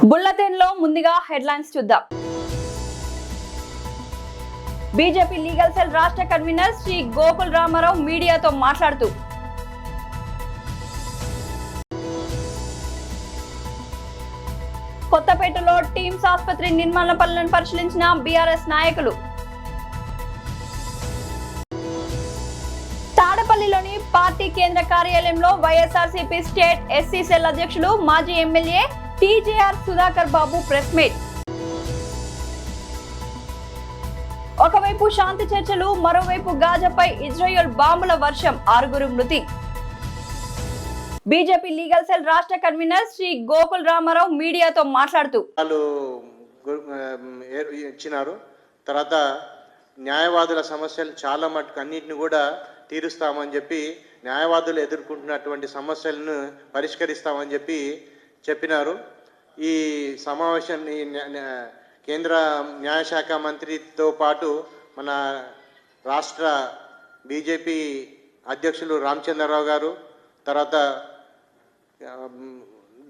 Bulletin లో ముందుగా headlines చూద్దాం. బీజేపీ లీగల్ సెల్ రాష్ట్ర కన్వీనర్ శ్రీ గోకుల్ రామారావు మీడియాతో మాట్లాడుతూ కొత్తపేటలో టీమ్స్ ఆసుపత్రి నిర్మాణ పనులను పరిశీలించిన బీఆర్ఎస్ నాయకులు. తాడపల్లిలోని పార్టీ కేంద్ర కార్యాలయంలో వైఎస్ఆర్సీపీ స్టేట్ ఎస్సీ సెల్ అధ్యక్షులు మాజీ ఎమ్మెల్యే టీజేఆర్ సుధాకర్ బాబు ప్రెస్ మీట్. ఒకవైపు శాంతి చర్చలు, మరోవైపు గాజాపై ఇజ్రాయెల్ బాంబుల వర్షం, 6 మృతి. బీజేపీ లీగల్ సెల్ రాష్ట్ర కన్వీనర్ శ్రీ గోకుల్ రామారావు మీడియాతో మాట్లాడుతూ ఇచ్చినారు. తర్వాత న్యాయవాదుల సమస్యలు చాలా మటుకు అన్నింటిని కూడా తీరుస్తామని చెప్పి, న్యాయవాదులు ఎదుర్కొంటున్నటువంటి సమస్యలను పరిష్కరిస్తామని చెప్పి చెప్పినారు. ఈ సమావేశం కేంద్ర న్యాయశాఖ మంత్రితో పాటు మన రాష్ట్ర బీజేపీ అధ్యక్షులు రామచంద్రరావు గారు, తర్వాత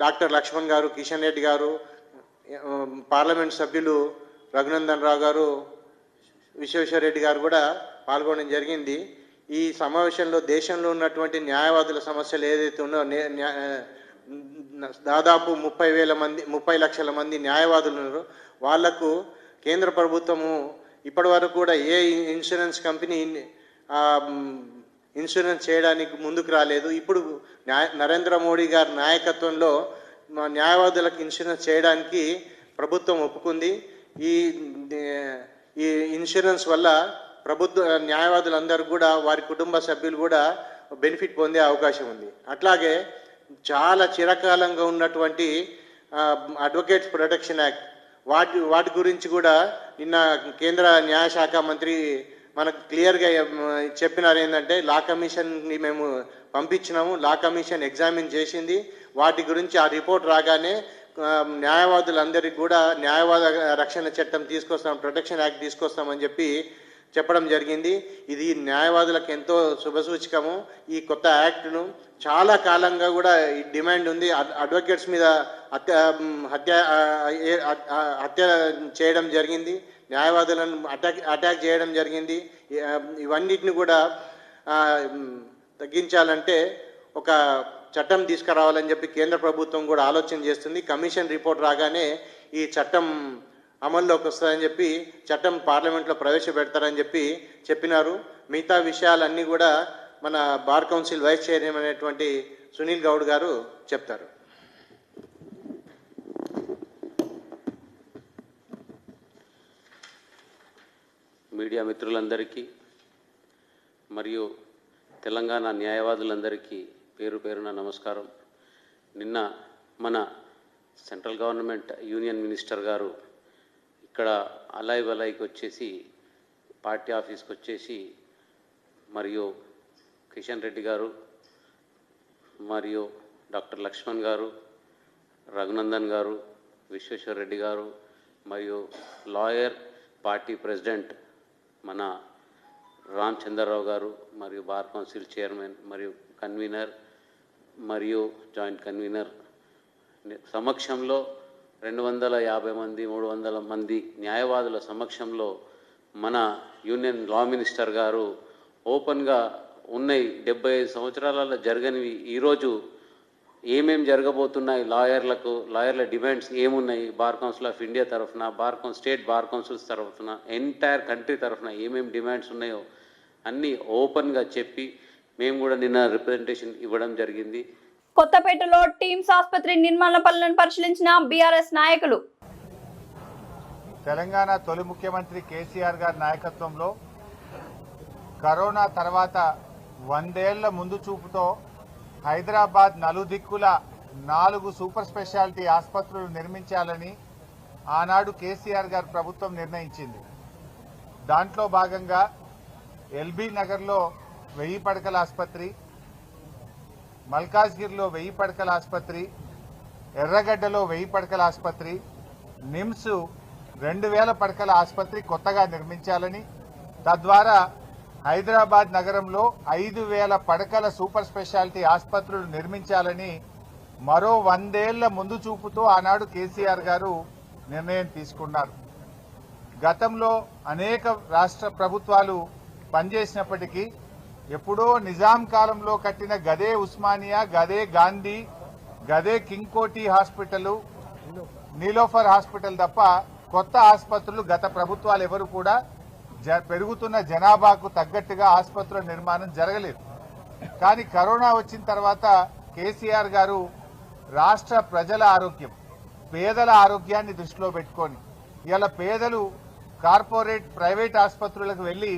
డాక్టర్ లక్ష్మణ్ గారు, కిషన్ రెడ్డి గారు, పార్లమెంట్ సభ్యులు రఘునందన్ రావు గారు, విశ్వేశ్వరరెడ్డి గారు కూడా పాల్గొనడం జరిగింది. ఈ సమావేశంలో దేశంలో ఉన్నటువంటి న్యాయవాదుల సమస్యలు ఏదైతే ఉన్నాయో, దాదాపు 30 లక్షల మంది న్యాయవాదులు ఉన్నారు. వాళ్లకు కేంద్ర ప్రభుత్వము ఇప్పటి వరకు కూడా ఏ ఇన్సూరెన్స్ కంపెనీ ఇన్సూరెన్స్ చేయడానికి ముందుకు రాలేదు. ఇప్పుడు నరేంద్ర మోడీ గారి నాయకత్వంలో న్యాయవాదులకు ఇన్సూరెన్స్ చేయడానికి ప్రభుత్వం ఒప్పుకుంది. ఈ ఇన్సూరెన్స్ వల్ల న్యాయవాదులందరూ కూడా, వారి కుటుంబ సభ్యులు కూడా బెనిఫిట్ పొందే అవకాశం ఉంది. అట్లాగే చాలా చిరకాలంగా ఉన్నటువంటి అడ్వకేట్స్ ప్రొటెక్షన్ యాక్ట్, వాటి గురించి కూడా నిన్న కేంద్ర న్యాయశాఖ మంత్రి మనకు క్లియర్గా చెప్పినారు. ఏంటంటే లా కమిషన్ని మేము పంపించినాము, లా కమిషన్ ఎగ్జామిన్ చేసింది. వాటి గురించి ఆ రిపోర్ట్ రాగానే న్యాయవాదులందరికీ కూడా న్యాయవాద రక్షణ చట్టం తీసుకొస్తాం, ప్రొటెక్షన్ యాక్ట్ తీసుకొస్తామని చెప్పి చెప్పడం జరిగింది. ఇది న్యాయవాదులకు ఎంతో శుభసూచకము. ఈ కొత్త యాక్ట్ను చాలా కాలంగా కూడా ఈ డిమాండ్ ఉంది. అడ్వకేట్స్ మీద హత్య చేయడం జరిగింది, న్యాయవాదులను అటాక్ చేయడం జరిగింది. ఇవన్నిటిని కూడా తగ్గించాలంటే ఒక చట్టం తీసుకురావాలని చెప్పి కేంద్ర ప్రభుత్వం కూడా ఆలోచన చేస్తుంది. కమిషన్ రిపోర్ట్ రాగానే ఈ చట్టం అమల్లోకి వస్తుందని చెప్పి చట్టం పార్లమెంట్లో ప్రవేశపెడతారని చెప్పి చెప్పినారు. మిగతా విషయాలన్నీ కూడా మన బార్ కౌన్సిల్ వైస్ చైర్మన్ అనేటువంటి సునీల్ గౌడ్ గారు చెప్తారు. మీడియా మిత్రులందరికీ మరియు తెలంగాణ న్యాయవాదులందరికీ పేరు పేరున నమస్కారం. నిన్న మన సెంట్రల్ గవర్నమెంట్ యూనియన్ మినిస్టర్ గారు ఇక్కడ అలాయికి వచ్చేసి, పార్టీ ఆఫీస్కి వచ్చేసి, మరియు కిషన్ రెడ్డి గారు, మరియు డాక్టర్ లక్ష్మణ్ గారు, రఘునందన్ గారు, విశ్వేశ్వరరెడ్డి గారు, మరియు లాయర్ పార్టీ ప్రెసిడెంట్ మన రామచంద్రరావు గారు, మరియు బార్ కౌన్సిల్ చైర్మన్ మరియు కన్వీనర్ మరియు జాయింట్ కన్వీనర్ సమక్షంలో 250 మంది 300 మంది న్యాయవాదుల సమక్షంలో మన యూనియన్ లా మినిస్టర్ గారు ఓపెన్గా ఉన్నాయి 75 సంవత్సరాలలో జరగనివి ఈరోజు ఏమేం జరగబోతున్నాయి, లాయర్ల డిమాండ్స్ ఏమున్నాయి, బార్ కౌన్సిల్ ఆఫ్ ఇండియా తరఫున, స్టేట్ బార్ కౌన్సిల్స్ తరఫున, ఎంటైర్ కంట్రీ తరఫున ఏమేమి డిమాండ్స్ ఉన్నాయో అన్నీ ఓపెన్గా చెప్పి మేము కూడా నిన్న రిప్రజెంటేషన్ ఇవ్వడం జరిగింది. కొత్తపేటలో టీమ్స్ ఆసుపత్రి నిర్మాణ పనులను పరిశీలించిన బీఆర్ఎస్ నాయకులు. తెలంగాణ తొలి ముఖ్యమంత్రి కేసీఆర్ గారి నాయకత్వంలో కరోనా తర్వాత 100 ఏళ్ల ముందు చూపుతో హైదరాబాద్ నలుదిక్కుల 4 సూపర్ స్పెషాలిటీ ఆసుపత్రులు నిర్మించాలని ఆనాడు కేసీఆర్ గారి ప్రభుత్వం నిర్ణయించింది. దాంట్లో భాగంగా ఎల్బీ నగర్లో 1000 పడకల ఆసుపత్రి, మల్కాజ్గిరిలో 1000 పడకల ఆసుపత్రి, ఎర్రగడ్డలో 1000 పడకల ఆసుపత్రి, నిమ్స్ 2000 పడకల ఆసుపత్రి కొత్తగా నిర్మించాలని, తద్వారా హైదరాబాద్ నగరంలో 5000 పడకల సూపర్ స్పెషాలిటీ ఆసుపత్రులు నిర్మించాలని మరో 100 ఏళ్ల ముందు చూపుతో ఆనాడు కేసీఆర్ గారు నిర్ణయం తీసుకున్నారు. గతంలో అనేక రాష్ట్ర ప్రభుత్వాలు పనిచేసినప్పటికీ ఎప్పుడో నిజాం కాలంలో కట్టిన గదే ఉస్మానియా, గదే గాంధీ, గదే కింగ్ కోటి హాస్పిటల్, నీలోఫర్ హాస్పిటల్ తప్ప కొత్త ఆసుపత్రులు గత ప్రభుత్వాలు ఎవరు కూడా పెరుగుతున్న జనాభాకు తగ్గట్టుగా ఆసుపత్రుల నిర్మాణం జరగలేదు. కానీ కరోనా వచ్చిన తర్వాత కేసీఆర్ గారు రాష్ట్ర ప్రజల ఆరోగ్యం, పేదల ఆరోగ్యాన్ని దృష్టిలో పెట్టుకొని ఇలా పేదలు కార్పొరేట్ ప్రైవేట్ ఆసుపత్రులకు వెళ్లి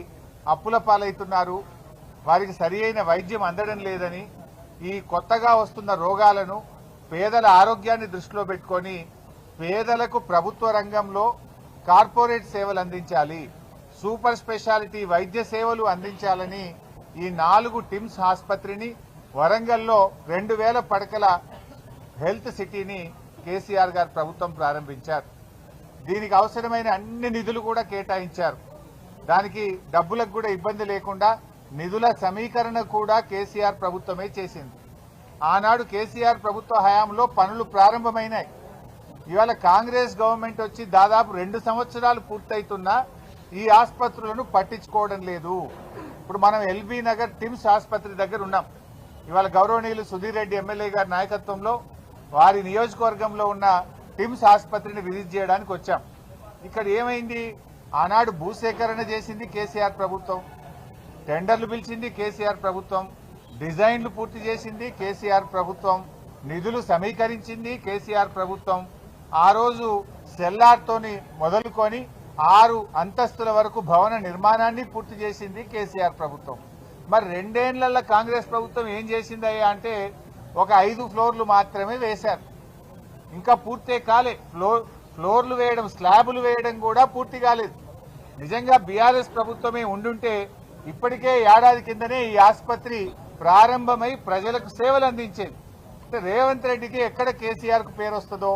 అప్పుల పాలవుతున్నారు, వారికి సరి అయిన వైద్యం అందడం లేదని, ఈ కొత్తగా వస్తున్న రోగాలను పేదల ఆరోగ్యాన్ని దృష్టిలో పెట్టుకొని పేదలకు ప్రభుత్వ రంగంలో కార్పొరేట్ సేవలు అందించాలి, సూపర్ స్పెషాలిటీ వైద్య సేవలు అందించాలని ఈ 4 టిమ్స్ ఆసుపత్రిని వరంగల్లో 2000 పడకల హెల్త్ సిటీని కేసీఆర్ గారు ప్రభుత్వం ప్రారంభించారు. దీనికి అవసరమైన అన్ని నిధులు కూడా కేటాయించారు. దానికి డబ్బులకు కూడా ఇబ్బంది లేకుండా నిధుల సమీకరణ కూడా కేసీఆర్ ప్రభుత్వమే చేసింది. ఆనాడు కేసీఆర్ ప్రభుత్వ హయాంలో పనులు ప్రారంభమైనాయి. ఇవాళ కాంగ్రెస్ గవర్నమెంట్ వచ్చి దాదాపు 2 సంవత్సరాలు పూర్తయితున్నా ఈ ఆసుపత్రులను పట్టించుకోవడం లేదు. ఇప్పుడు మనం ఎల్బీ నగర్ టిమ్స్ ఆసుపత్రి దగ్గర ఉన్నాం. ఇవాళ గౌరవనీయులు సుధీర్ రెడ్డి ఎమ్మెల్యే గారి నాయకత్వంలో వారి నియోజకవర్గంలో ఉన్న టిమ్స్ ఆసుపత్రిని విజిట్ చేయడానికి వచ్చాం. ఇక్కడ ఏమైంది? ఆనాడు భూసేకరణ చేసింది కేసీఆర్ ప్రభుత్వం, టెండర్లు పిలిచింది కేసీఆర్ ప్రభుత్వం, డిజైన్లు పూర్తి చేసింది కేసీఆర్ ప్రభుత్వం, నిధులు సమీకరించింది కేసీఆర్ ప్రభుత్వం. ఆ రోజు సెల్లార్తోని మొదలుకొని 6 అంతస్తుల వరకు భవన నిర్మాణాన్ని పూర్తి చేసింది కేసీఆర్ ప్రభుత్వం. మరి 2 ఏళ్లలో కాంగ్రెస్ ప్రభుత్వం ఏం చేసిందయ్యా అంటే ఒక 5 ఫ్లోర్లు మాత్రమే వేశారు. ఇంకా పూర్తే కాలే. ఫ్లోర్లు వేయడం, స్లాబులు వేయడం కూడా పూర్తి కాలేదు. నిజంగా బీఆర్ఎస్ ప్రభుత్వమే ఉండుంటే ఇప్పటికే ఏడాది కిందనే ఈ ఆసుపత్రి ప్రారంభమై ప్రజలకు సేవలు అందించేది. అంటే రేవంత్ రెడ్డికి ఎక్కడ కేసీఆర్ కు పేరు వస్తుందో,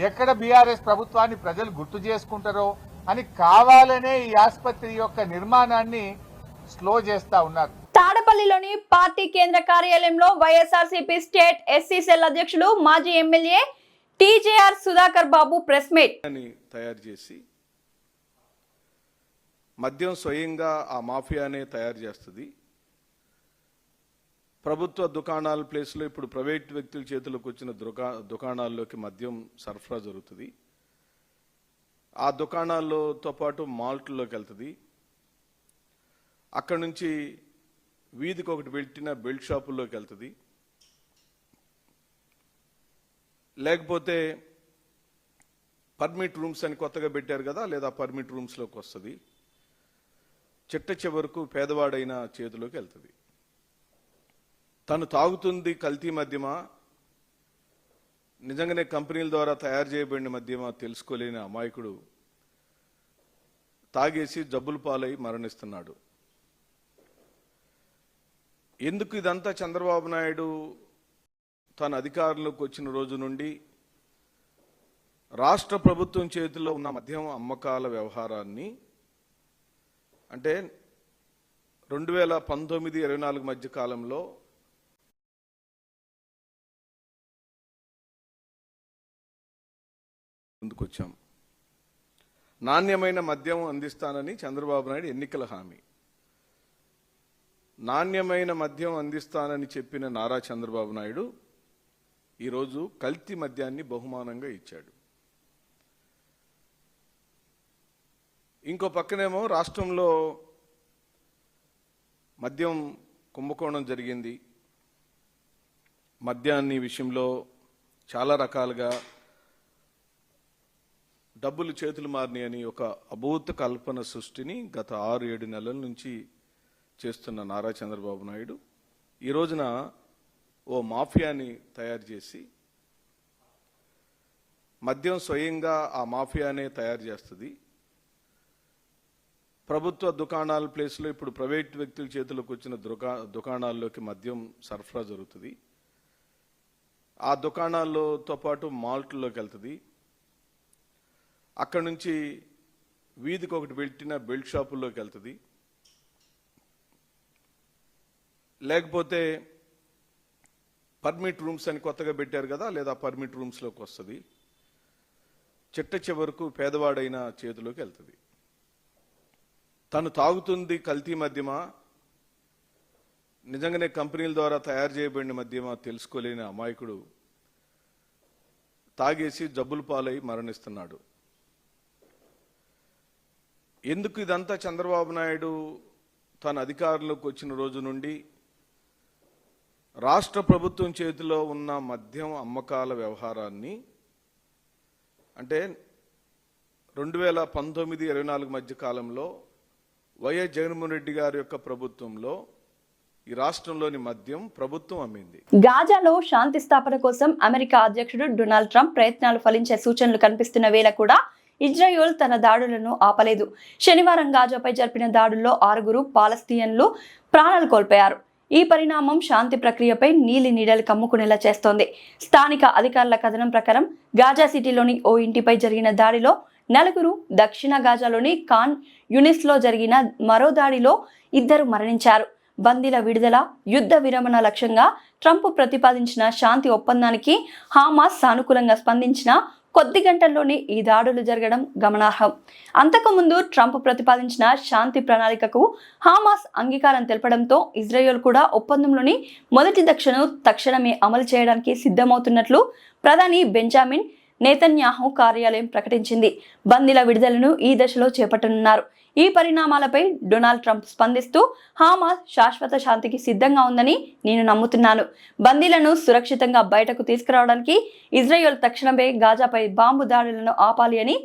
ఎక్కడ బీఆర్ఎస్ ప్రభుత్వాన్ని ప్రజలు గుర్తు చేసుకుంటారో అని కావాలనే ఈ ఆసుపత్రి యొక్క నిర్మాణాన్ని స్లో చేస్తా ఉన్నారు. తాడపల్లిలోని పార్టీ కేంద్ర కార్యాలయంలో వైఎస్ఆర్సీపీ స్టేట్ ఎస్సీ సెల్ అధ్యక్షులు మాజీ ఎమ్మెల్యే టీజేఆర్ సుధాకర్ బాబు ప్రెస్ మీట్ తయారు చేసి మద్యం స్వయంగా ఆ మాఫియానే తయారు చేస్తుంది. ప్రభుత్వ దుకాణాల ప్లేస్లో ఇప్పుడు ప్రైవేట్ వ్యక్తుల చేతులకు వచ్చిన దుకాణాల్లోకి మద్యం సరఫరా జరుగుతుంది. ఆ దుకాణాల్లోతో పాటు మాల్ట్లోకి వెళ్తుంది. అక్కడి నుంచి వీధికి ఒకటి పెట్టిన బెల్ట్ షాపుల్లోకి వెళ్తుంది. లేకపోతే పర్మిట్ రూమ్స్ అని కొత్తగా పెట్టారు కదా, లేదా పర్మిట్ రూమ్స్లోకి వస్తుంది. చిట్ట చివరకు పేదవాడైన చేతిలోకి వెళ్తుంది. తను తాగుతుంది కల్తీ మద్యమా, నిజంగానే కంపెనీల ద్వారా తయారు చేయబడిన మద్యమా తెలుసుకోలేని అమాయకుడు తాగేసి జబ్బుల పాలై మరణిస్తున్నాడు. ఎందుకు ఇదంతా? చంద్రబాబు నాయుడు తన అధికారంలోకి వచ్చిన రోజు నుండి రాష్ట్ర ప్రభుత్వం చేతిలో ఉన్న మద్యం అమ్మకాల వ్యవహారాన్ని, అంటే 2019-24 మధ్య కాలంలో ముందుకొచ్చాం. నాణ్యమైన మద్యం అందిస్తానని చంద్రబాబు నాయుడు ఎన్నికల హామీ. నాణ్యమైన మద్యం అందిస్తానని చెప్పిన నారా చంద్రబాబు నాయుడు ఈరోజు కల్తీ మద్యాన్ని బహుమానంగా ఇచ్చాడు. ఇంకో పక్కనేమో రాష్ట్రంలో మద్యం కుంభకోణం జరిగింది. మద్యాన్ని విషయంలో చాలా రకాలుగా డబ్బులు చేతులు మారినాయని ఒక అభూత కల్పన సృష్టిని గత 6-7 నెలల నుంచి చేస్తున్న నారా చంద్రబాబు నాయుడు ఈ రోజున ఓ మాఫియాని తయారు చేసి, మద్యం స్వయంగా ఆ మాఫియానే తయారు చేస్తుంది. ప్రభుత్వ దుకాణాల ప్లేస్లో ఇప్పుడు ప్రైవేట్ వ్యక్తుల చేతులకు వచ్చిన దుకాణాల్లోకి మద్యం సరఫరా జరుగుతుంది. ఆ దుకాణాల్లోతో పాటు మాల్ట్లోకి వెళ్తుంది. అక్కడి నుంచి వీధికి ఒకటి పెట్టిన బెల్ట్ షాపుల్లోకి వెళ్తుంది. లేకపోతే పర్మిట్ రూమ్స్ అని కొత్తగా పెట్టారు కదా, లేదా పర్మిట్ రూమ్స్లోకి వస్తుంది. చిట్ట చివరకు పేదవాడైన చేతిలోకి వెళ్తుంది. తను తాగుతుంది కల్తీ మద్యమా, నిజంగానే కంపెనీల ద్వారా తయారు చేయబడిన మద్యమా తెలుసుకోలేని అమాయకుడు తాగేసి జబ్బుల పాలై మరణిస్తున్నాడు. ఎందుకు ఇదంతా? చంద్రబాబు నాయుడు తన అధికారంలోకి వచ్చిన రోజు నుండి రాష్ట్ర ప్రభుత్వం చేతిలో ఉన్న మద్యం అమ్మకాల వ్యవహారాన్ని, అంటే 2019-24 మధ్య కాలంలో వైఎస్ జగన్మోహన్ రెడ్డి గారి యొక్క ప్రభుత్వంలో ఈ రాష్ట్రంలోని మద్యం ప్రభుత్వం అమ్మింది. గాజాలో శాంతి స్థాపన కోసం అమెరికా అధ్యక్షుడు డొనాల్డ్ ట్రంప్ ప్రయత్నాలు ఫలించే సూచనలు కనిపిస్తున్న వేళ కూడా ఇజ్రాయెల్ తన దాడులను ఆపలేదు. శనివారం గాజాపై జరిపిన దాడుల్లో 6 పాలస్తీనియన్లు ప్రాణాలు కోల్పోయారు. ఈ పరిణామం శాంతి ప్రక్రియపై నీలి నీడలు కమ్ముకునేలా చేస్తోంది. స్థానిక అధికారుల కథనం ప్రకారం గాజా సిటీలోని ఓ ఇంటిపై జరిగిన దాడిలో 4, దక్షిణ గాజాలోని ఖాన్ యూనిస్లో జరిగిన మరో దాడిలో 2 మరణించారు. బందీల విడుదల, యుద్ధ విరమణ లక్ష్యంగా ట్రంప్ ప్రతిపాదించిన శాంతి ఒప్పందానికి హమాస్ సానుకూలంగా స్పందించిన కొద్ది గంటల్లోనే ఈ దాడులు జరగడం గమనార్హం. అంతకుముందు ట్రంప్ ప్రతిపాదించిన శాంతి ప్రణాళికకు హమాస్ అంగీకారం తెలపడంతో ఇజ్రాయెల్ కూడా ఒప్పందంలోని మొదటి దశను తక్షణమే అమలు చేయడానికి సిద్ధమవుతున్నట్లు ప్రధాని బెంజామిన్ నేతన్యాహు కార్యాలయం ప్రకటించింది. బందీల విడుదలను ఈ దశలో చేపట్టనున్నారు. ఈ పరిణామాలపై డొనాల్డ్ ట్రంప్ స్పందిస్తూ, హమాస్ శాశ్వత శాంతికి సిద్ధంగా ఉందని నేను నమ్ముతున్నాను. బందీలను సురక్షితంగా బయటకు తీసుకురావడానికి ఇజ్రాయెల్ తక్షణమే గాజాపై బాంబు దాడులను ఆపాలి అని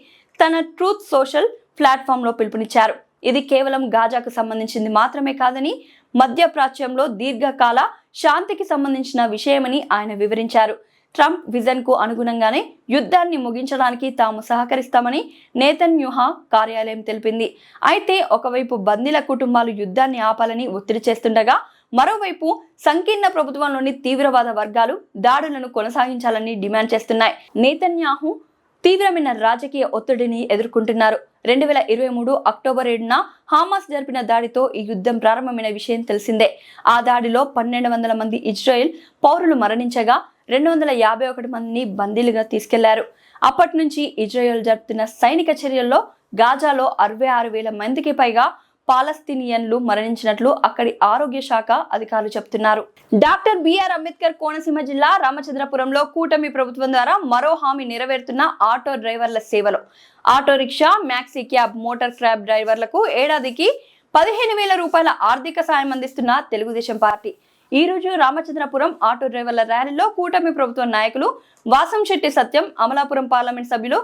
తన ట్రూత్ సోషల్ ప్లాట్ఫామ్లో పిలుపునిచ్చారు. ఇది కేవలం గాజాకు సంబంధించింది మాత్రమే కాదని, మధ్యప్రాచ్యంలో దీర్ఘకాల శాంతికి సంబంధించిన విషయమని ఆయన వివరించారు. ట్రంప్ విజన్ కు అనుగుణంగానే యుద్ధాన్ని ముగించడానికి తాము సహకరిస్తామని నేతన్యాహు కార్యాలయం తెలిపింది. అయితే ఒకవైపు బందీల కుటుంబాలు యుద్ధాన్ని ఆపాలని ఒత్తిడి చేస్తుండగా, మరోవైపు సంకీర్ణ ప్రభుత్వంలోని తీవ్రవాద వర్గాలు దాడులను కొనసాగించాలని డిమాండ్ చేస్తున్నాయి. నేతన్యాహు తీవ్రమైన రాజకీయ ఒత్తిడిని ఎదుర్కొంటున్నారు. 2023 అక్టోబర్ 7న హమాస్ జరిపిన దాడితో ఈ యుద్ధం ప్రారంభమైన విషయం తెలిసిందే. ఆ దాడిలో 1200 మంది ఇజ్రాయెల్ పౌరులు మరణించగా 251 మందిని బందీలుగా తీసుకెళ్లారు. అప్పటి నుంచి ఇజ్రాయెల్ జరుపుతున్న సైనిక చర్యల్లో గాజాలో 66,000 మందికి పైగా పాలస్తీనియన్లు మరణించినట్లు అక్కడి ఆరోగ్య శాఖ అధికారులు చెబుతున్నారు. డాక్టర్ బిఆర్ అంబేద్కర్ కోనసీమ జిల్లా రామచంద్రపురంలో కూటమి ప్రభుత్వం ద్వారా మరో హామీ నెరవేరుతున్న ఆటో డ్రైవర్ల సేవలు. Auto rickshaw, maxi cab, motor cab డ్రైవర్లకు ఏడాదికి 15,000 రూపాయల ఆర్థిక సాయం అందిస్తున్న తెలుగుదేశం పార్టీ ఈ రోజు రామచంద్రపురం ఆటో డ్రైవర్ల ర్యాలీలో కూటమి ప్రభుత్వ నాయకులు వాసంశెట్టి సత్యం, అమలాపురం పార్లమెంట్ సభ్యులు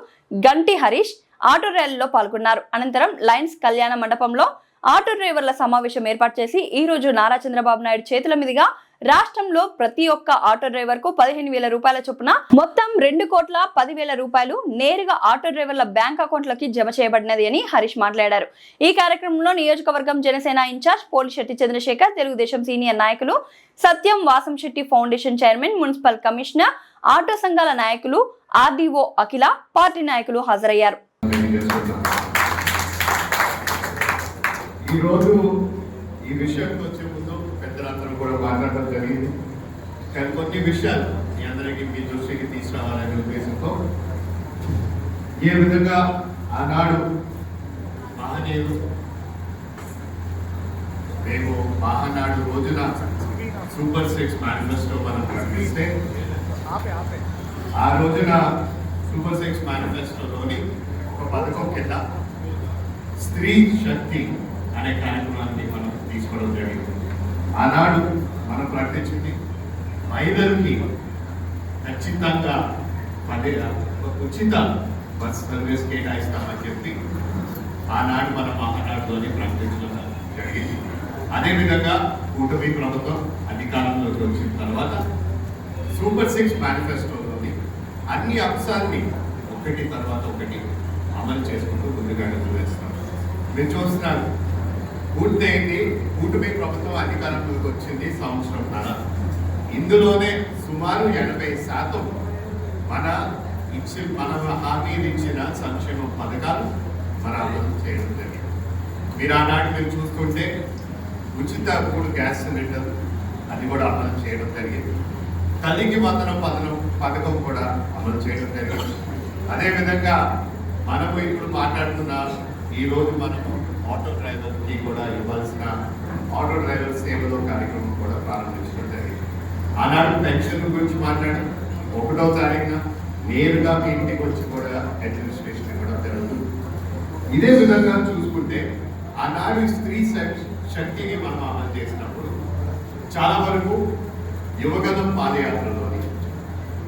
గంటి హరీష్ ఆటో ర్యాలీలో పాల్గొన్నారు. అనంతరం లయన్స్ కళ్యాణ మండపంలో ఆటో డ్రైవర్ల సమావేశం ఏర్పాటు చేసి ఈ రోజు నారా చంద్రబాబు నాయుడు చేతుల మీదుగా రాష్ట్రంలో ప్రతి ఒక్క ఆటో డ్రైవర్ కు 15,000 రూపాయల చొప్పున మొత్తం 2,10,00,000 రూపాయలు నేరుగా ఆటో డ్రైవర్ల బ్యాంక్ అకౌంట్లకి జమ చేయబడినది అని హరీష్ మాట్లాడారు. ఈ కార్యక్రమంలో నియోజకవర్గం జనసేన ఇన్ఛార్జ్ పోలిశెట్టి చంద్రశేఖర్, తెలుగుదేశం సీనియర్ నాయకులు Satyam, Vasamsetti foundation chairman, municipal commissioner, auto సంఘాల నాయకులు, ఆర్డీఓ అఖిల, పార్టీ నాయకులు హాజరయ్యారు. ఈరోజు ఈ విషయానికి వచ్చే ముందు పెద్దలందరూ కూడా మాట్లాడడం జరిగింది. కానీ కొన్ని విషయాలు మీ అందరికీ మీ దృష్టికి తీసుకురావాలనే ఉద్దేశంతో ఏ విధంగా ఆనాడు మహనీయులు మేము మహానాడు రోజున సూపర్ 6 మేనిఫెస్టో మనం ప్రకటిస్తే ఆ రోజున సూపర్ 6 మేనిఫెస్టోలోని ఒక పథకం కింద స్త్రీ శక్తి అనే కార్యక్రమాన్ని మనం తీసుకోవడం జరిగింది. ఆనాడు మనం ప్రకటించింది మహిళలకి ఖచ్చితంగా ఉచిత బస్ సర్వీస్ కేటాయిస్తామని చెప్పి ఆనాడు మన మహానాడులోని ప్రకటించడం జరిగింది. అదేవిధంగా కూటమి ప్రభుత్వం అధికారంలోకి వచ్చిన తర్వాత సూపర్ 6 మేనిఫెస్టోలోని అన్ని అంశాలని ఒకటి తర్వాత ఒకటి అమలు చేసుకుంటూ ముందుగా వేస్తాం. మీరు చూస్తున్నారు పూర్తయింది. కూటమి ప్రభుత్వం అధికారంలోకి వచ్చింది సంవత్సరంన్నర. ఇందులోనే సుమారు 80% మన హామీలు ఇచ్చిన సంక్షేమ పథకాలు మన అమలు చేయడం జరిగింది. మీరు ఆనాడు మీరు చూస్తుంటే ఉచిత 3 గ్యాస్ సిలిండర్ అది కూడా అమలు చేయడం జరిగింది. తల్లికి వందనం పథకం కూడా అమలు చేయడం జరిగింది. అదేవిధంగా మనము ఇప్పుడు మాట్లాడుతున్న ఈరోజు మనము ఆటో డ్రైవర్కి కూడా ఇవ్వాల్సిన ఆటో డ్రైవర్ సేవలో కార్యక్రమం కూడా ప్రారంభించడం జరిగింది. ఆనాడు పెన్షన్ గురించి మాట్లాడి 1వ తారీఖున నేరుగా మీ ఇంటికి వచ్చి కూడా అడ్మినిస్ట్రేషన్ ఇవ్వడం జరుగుతుంది. ఇదే విధంగా చూసుకుంటే ఆనాడు స్త్రీ శక్తిని మనం అమలు చేసినప్పుడు చాలా వరకు యువగలం పాదయాత్రలోని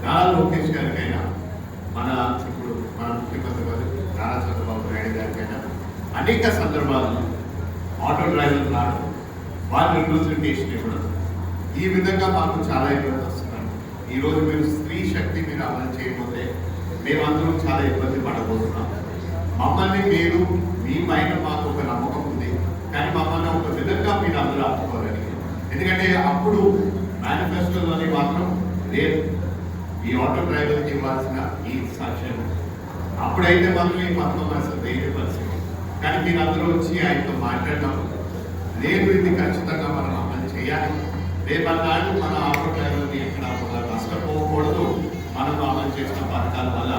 నారా లోకేష్ గారికైనా మన ముఖ్యమంత్రి గారు నారా చంద్రబాబు నాయుడు గారికైనా అనేక సందర్భాల్లో ఆటో డ్రైవర్లు రావడం, వాళ్ళు రిప్రజెంటేషన్ ఇవ్వడం, ఈ విధంగా మాకు చాలా ఇబ్బంది వస్తున్నాం. ఈరోజు మీరు స్త్రీ శక్తి మీరు అమలు చేయకపోతే మేమందరం చాలా ఇబ్బంది పడబోతున్నాం. మమ్మల్ని మీరు మీ పైన మాకు ఒక నమ్మకం ఉంది, కానీ మమ్మల్ని ఒక విధంగా మీరు అందరూ ఆపుకోవాలని. ఎందుకంటే అప్పుడు మేనిఫెస్టోలోని మాత్రం లేదు ఈ ఆటో డ్రైవర్కి ఇవ్వాల్సిన ఈ సాక్ష్యం. అప్పుడైతే మాత్రం ఈ పథకం అసలు వేరే పరిస్థితి. కానీ మీరు అందరూ వచ్చి ఆయనతో మాట్లాడినప్పుడు లేదు ఇది ఖచ్చితంగా మనం అమలు చేయాలి, రేపన్నాడు మన ఆటో డ్రైవర్ని ఎక్కడ నష్టపోకూడదు, మనం అమలు చేసిన పథకాల వల్ల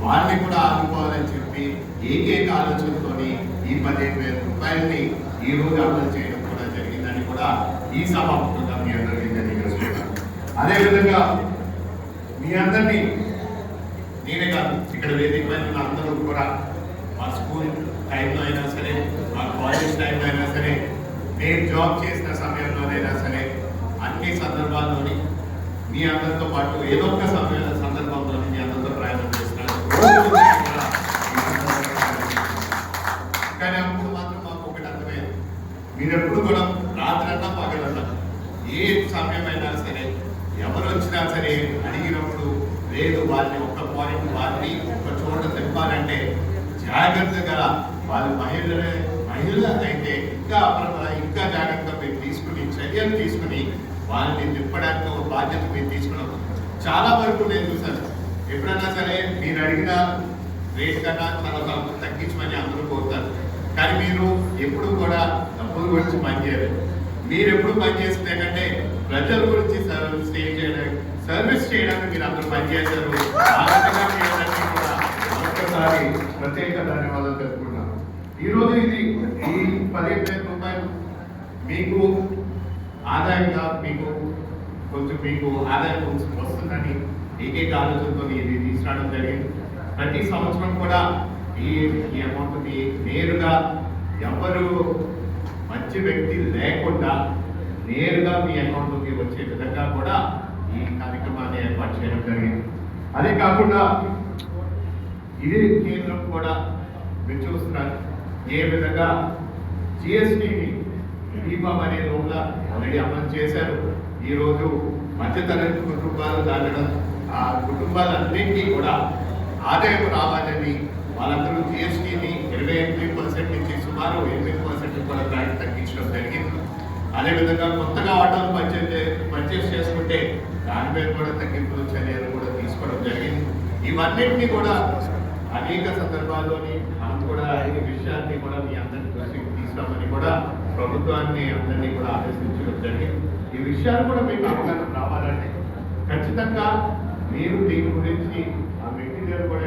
వారిని కూడా ఆదుకోవాలని చెప్పి ఏకైక ఆలోచనతో ఈ 15,000 రూపాయలని ఈ రోజు అమలు చేయడం కూడా జరిగిందని కూడా ఈ సభాముఖంగా మీ అందరికీ తెలియజేస్తున్నాను. అదేవిధంగా మీ అందరినీ నేనే కాదు, ఇక్కడ వేదిక పైన ఉన్న అందరూ కూడా మా స్కూల్ టైంలో అయినా సరే, మా కాలేజ్ టైంలో అయినా సరే, నేను జాబ్ చేసిన సమయంలోనైనా సరే, అన్ని సందర్భాల్లోని మీ అందరితో పాటు ఏదో ఒక సందర్భంలో మీ అందరితో ప్రయాణం చేస్తున్నాను. కానీ అప్పుడు మాత్రం మాకు ఒకటి అర్థమైంది, మీరు ఎప్పుడు కూడా రాత్రన్నా పగలన్నా ఏ సమయమైనా సరే ఎవరు వచ్చినా సరే అడిగినప్పుడు లేదు వారిని ఒక పాయింట్ వారిని ఒక చోట తెంపాలంటే జాగ్రత్తగా వాళ్ళు మహిళ అయితే ఇంకా జాగ్రత్తగా మీరు తీసుకుని చర్యలు తీసుకుని వాళ్ళని తిప్పడానికి ఒక బాధ్యత మీరు తీసుకున్నాం. చాలా వరకు నేను చూసాను, ఎప్పుడైనా సరే మీరు అడిగిన రేట్ కన్నా చాలా తగ్గించమని అందరూ కోరుతారు, కానీ మీరు ఎప్పుడు కూడా డబ్బుల గురించి పనిచేయరు. మీరు ఎప్పుడు పనిచేస్తుంది ఏంటంటే ప్రజల గురించి సర్వీస్ చేయడానికి మీరు అందరూ పనిచేశారు. కూడా ఒక్కసారి ప్రత్యేక ధన్యవాదాలు తెలుపుకుంటున్నాను. ఈరోజు ఈ 15,000 రూపాయలు మీకు ఆదాయంగా మీకు ఆదాయం వస్తుందని ఏకైక ఆలోచనతో ఇది తీసుకురావడం జరిగింది. ప్రతి సంవత్సరం కూడా ఈ అమౌంట్ని నేరుగా ఎవరు మంచి వ్యక్తి లేకుండా నేరుగా మీ అకౌంట్లోకి వచ్చే విధంగా కూడా ఈ కార్యక్రమాన్ని ఏర్పాటు చేయడం జరిగింది. అదే కాకుండా ఇదే కేంద్రం కూడా మీరు చూస్తున్నారు ఏ విధంగా జిఎస్టీని దీపం అనే లోపల ఆల్రెడీ అమలు చేశారు. ఈరోజు మధ్యతరగతి కుటుంబాలు దాటడం, ఆ కుటుంబాలన్నింటినీ కూడా ఆదాయం రావాలని వాళ్ళందరూ జిఎస్టీని 28% నుంచి సుమారు 8% కూడా తగ్గించడం జరిగింది. అదేవిధంగా కొత్తగా ఆటోలు పర్చేస్ చేసుకుంటే దాని మీద కూడా తగ్గింపులు చర్యలు కూడా తీసుకోవడం జరిగింది. ఇవన్నింటినీ కూడా అనేక సందర్భాల్లోని మనం కూడా ఈ విషయాన్ని కూడా మీ అందరి దృష్టికి తీసుకురామని కూడా ప్రభుత్వాన్ని అందరినీ కూడా ఆదేశించడం జరిగింది. ఈ విషయాలు కూడా మీకు అవగాహన రావాలంటే ఖచ్చితంగా మీరు దీని గురించి ఆ మెటీరియల్ కూడా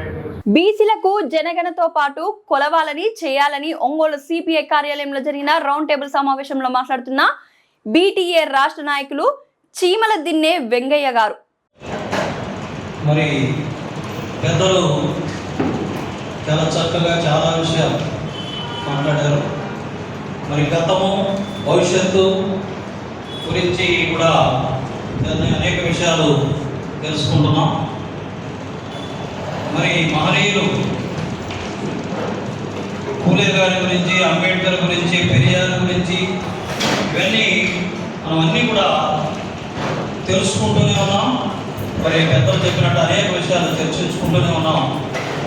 బీసీలకు జనగణతో పాటు కొలవాలని చేయాలని ఒంగోలు సిపిఐ కార్యాలయంలో జరిగిన రౌండ్ టేబుల్ సమావేశంలో మాట్లాడుతున్న బీటీఏ రాష్ట్ర నాయకులు చీమల దిన్నే వెంగయ్య గారు. మరి పెద్దలు చాలా చక్కగా చాలా విషయాలు మాట్లాడారు. మరి గతము భవిష్యత్తు గురించి కూడా అనేక విషయాలు తెలుసుకుంటున్నాం. మరి మహనీయులు పూలే గారి గురించి, అంబేద్కర్ గురించి, పెరియార్ గురించి ఇవన్నీ మనం అన్నీ కూడా తెలుసుకుంటూనే ఉన్నాం. మరి పెద్దలు చెప్పినట్టు అనేక విషయాలు చర్చించుకుంటూనే ఉన్నాం.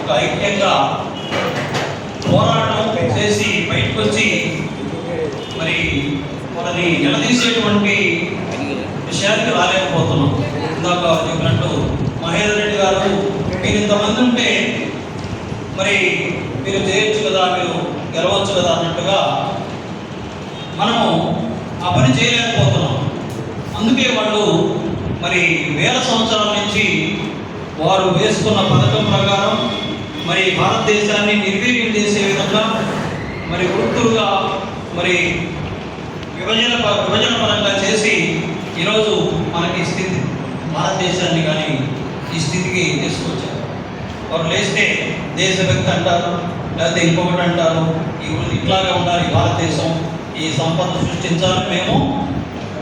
ఒక ఐక్యంగా పోరాటం చేసి బయటకు వచ్చి మరి మనని నిలదీసేటువంటి విషయానికి రాలేకపోతున్నాం. ఇందాక చెప్పినట్టు మహేందర్ రెడ్డి గారు మీరు ఇంతమంది ఉంటే మరి మీరు చేయొచ్చు కదా, మీరు గెలవచ్చు కదా అన్నట్టుగా మనము ఆ పని చేయలేకపోతున్నాం. అందుకే వాళ్ళు మరి వేల సంవత్సరాల నుంచి వారు వేసుకున్న పథకం ప్రకారం మరి భారతదేశాన్ని నిర్వీర్యం చేసే విధంగా మరి వృత్తులుగా మరి విభజన పరంగా చేసి ఈరోజు మనకి ఈ స్థితి భారతదేశాన్ని కానీ ఈ స్థితికి తీసుకొచ్చారు. వారు లేస్తే దేశభక్తి అంటారు, లేకపోతే ఇంకొకటి అంటారు. ఇట్లాగే ఉండాలి భారతదేశం, ఈ సంపద సృష్టించాలని మేము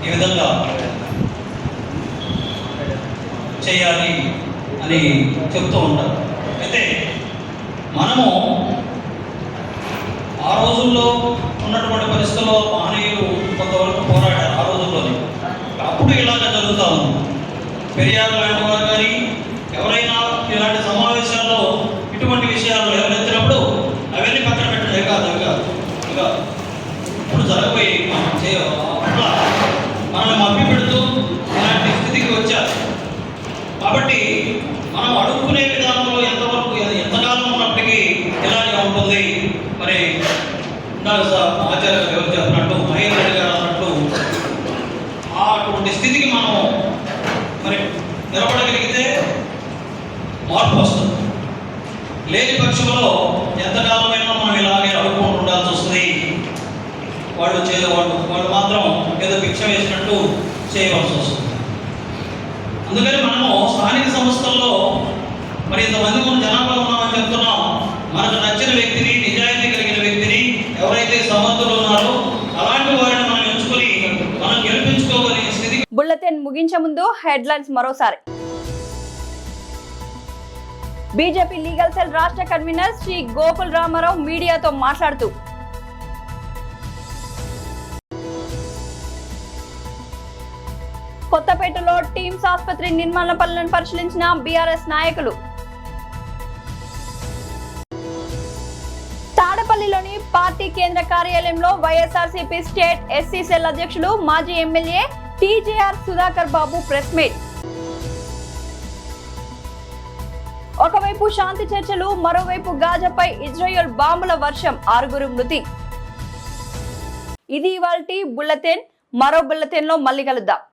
ఈ విధంగా చేయాలి అని చెప్తూ ఉంటారు. అయితే మనము ఆ రోజుల్లో ఉన్నటువంటి పరిస్థితుల్లో మహనీయులు కొంతవరకు పోరాడారు ఆ రోజుల్లోనే. అప్పుడు ఇలాగ జరుగుతూ ఉంది. పెరియార్ లాంటి వారు కానీ ఎవరైనా ఇలాంటి సమావేశాల్లో ఇటువంటి విషయాలు లేవనెత్తినప్పుడు అవన్నీ పక్కన పెట్టడం కాదు. ఇక ఇప్పుడు జరగబోయి అట్లా మనల్ని మభ్య పెడుతూ ఇలాంటి స్థితికి వచ్చారు. కాబట్టి మనం అడుక్కునే విధానంలో ఎంతవరకు ఎంతకాలం ఉన్నప్పటికీ ఇలాగే ఉంటుంది. మరి ఇందాక ఆచార్య గారు చెప్పినట్టు, మహేంద్ర రెడ్డి గారు అన్నట్టు అటువంటి స్థితికి మనం మరి నిలబడగలిగితే మార్పు వస్తుంది. లేని పక్షంలో ఎంతకాలమైనా మనం ఇలాగే అడుక్కుంటూ ఉండాల్సి వస్తుంది. వాళ్ళు మాత్రం ఏదో భిక్ష వేసినట్టు చేయవలసి వస్తుంది. అందుకని మనము స్థానిక సంస్థల్లో మరి ఇంతమంది మనం జనాభా ఉన్నామని చెప్తున్నాం. మనకు నచ్చిన వ్యక్తిని, నిజాయితీ కలిగిన వ్యక్తిని, ఎవరైతే సమర్థులు ఉన్నారో అలాంటి వారిని మనం ఎంచుకొని మనం గెలిపించుకోగలిగే స్థితి. బుల్లెటిన్ ముగించే ముందు హెడ్లైన్స్ మరోసారి. బీజేపీ లీగల్ సెల్ రాష్ట్ర కన్వీనర్ శ్రీ గోకుల్ రామారావు మీడియాతో మాట్లాడుతూ కొత్తపేటలో టీమ్స్ ఆసుపత్రి నిర్మాణ పనులను పరిశీలించిన బీఆర్ఎస్ నాయకులు. తాడపల్లిలోని పార్టీ కేంద్ర కార్యాలయంలో వైఎస్ఆర్సీపీ స్టేట్ ఎస్సీ సెల్ అధ్యక్షులు మాజీ ఎమ్మెల్యే టీజేఆర్ సుధాకర్ బాబు ప్రెస్ మీట్. ఒకవైపు శాంతి చర్చలు, మరోవైపు గాజాపై ఇజ్రాయెల్ బాంబుల వర్షం, 6 మృతి. ఇది ఇవాల్టి బుల్లెటిన్. మరో బుల్లెటిన్ లో మళ్ళీ కలుద్దాం.